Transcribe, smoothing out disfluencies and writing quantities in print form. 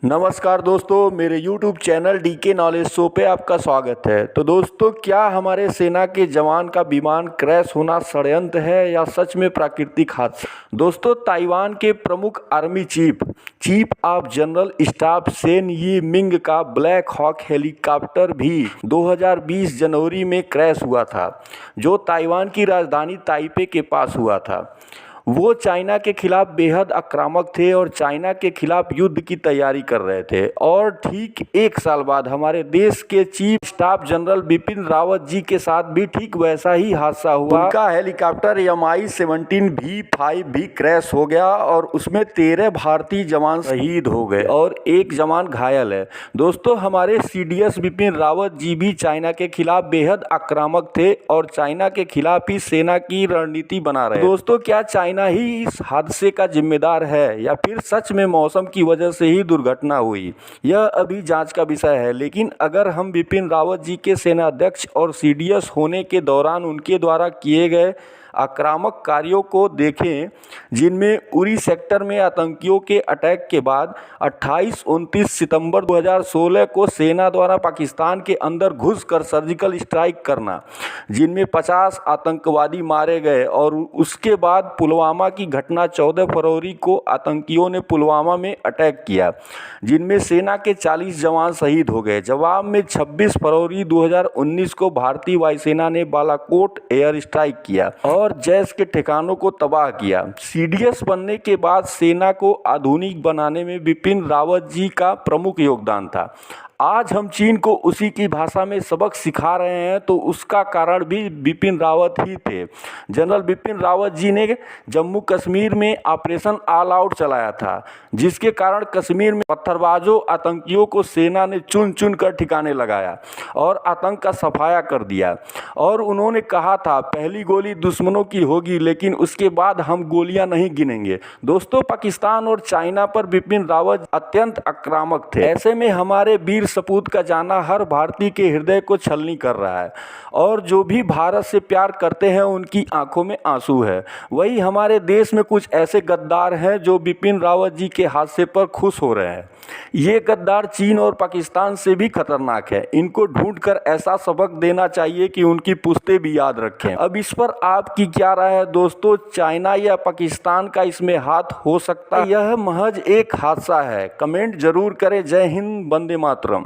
नमस्कार दोस्तों, मेरे YouTube channel DK knowledge show पे आपका स्वागत है। तो दोस्तों, क्या हमारे सेना के जवान का विमान क्रैश होना षड्यंत्र है या सच में प्राकृतिक हादसा? दोस्तों, ताइवान के प्रमुख army chief of general staff Sen यी मिंग का ब्लैक हॉक हेलीकॉप्टर भी 2020 जनवरी में क्रैश हुआ था, जो ताइवान की राजधानी ताइपे के पास हुआ था। वो चाइना के खिलाफ बेहद आक्रामक थे और चाइना के खिलाफ युद्ध की तैयारी कर रहे थे। और ठीक एक साल बाद हमारे देश के chief staff general Bipin Rawat ji के साथ भी ठीक वैसा ही हादसा हुआ। उनका हेलीकॉप्टर Mi-17V5 भी क्रैश हो गया और उसमें 13 भारतीय जवान शहीद हो गए और एक जवान घायल है। दोस्तों, हमारे CDS बिपिन रावत जी भी चाइना के खिलाफ बेहद आक्रामक थे और चाइना के खिलाफ ही सेना की रणनीति बना रहे। दोस्तों, क्या चाइना ही इस हादसे का जिम्मेदार है या फिर सच में मौसम की वजह से ही दुर्घटना हुई? यह अभी जांच का विषय है। लेकिन अगर हम बिपिन रावत जी के सेनाध्यक्ष और CDS होने के दौरान उनके द्वारा किए गए आक्रामक कार्यों को देखें, जिनमें उरी सेक्टर में आतंकियों के अटैक के बाद 28-29 सितंबर 2016 को सेना द्वारा पाकिस्तान के अंदर घुसकर सर्जिकल स्ट्राइक करना, जिनमें 50 आतंकवादी मारे गए, और उसके बाद पुलवामा की घटना 14 फरवरी को आतंकियों ने पुलवामा में अटैक किया, जिनमें सेना के 40 जवान शहीद हो गए। जवाब में 26 फरवरी 2019 को भारतीय वायुसेना ने बालाकोट एयर स्ट्राइक किया और जैश के ठिकानों को तबाह किया। CDS बनने के बाद सेना को आधुनिक बनाने में बिपिन रावत जी का प्रमुख योगदान था। आज हम चीन को उसी की भाषा में सबक सिखा रहे हैं, तो उसका कारण भी बिपिन रावत ही थे। जनरल बिपिन रावत जी ने जम्मू कश्मीर में ऑपरेशन ऑल आउट चलाया था, जिसके कारण कश्मीर में पत्थरबाजों आतंकियों को सेना ने चुन चुन कर ठिकाने लगाया और आतंक का सफाया कर दिया। और उन्होंने कहा था, पहली गोली दुश्मनों की होगी, लेकिन उसके बाद हम गोलियां नहीं गिनेंगे। दोस्तों, पाकिस्तान और चाइना पर बिपिन रावत अत्यंत आक्रामक थे। ऐसे में हमारे वीर सपूत का जाना हर भारतीय के हृदय को छलनी कर रहा है, और जो भी भारत से प्यार करते हैं उनकी आंखों में आंसू है। वही हमारे देश में कुछ ऐसे गद्दार हैं जो बिपिन रावत जी के हादसे पर खुश हो रहे हैं। ये गद्दार चीन और पाकिस्तान से भी खतरनाक है। इनको ढूंढकर ऐसा सबक देना चाहिए कि उनकी पुश्तें भी याद रखें। अब इस पर आपकी क्या राय है दोस्तों? चाइना या पाकिस्तान का इसमें हाथ हो सकता है? यह महज एक हादसा है। कमेंट जरूर करें। जय हिंद, वंदे मातरम।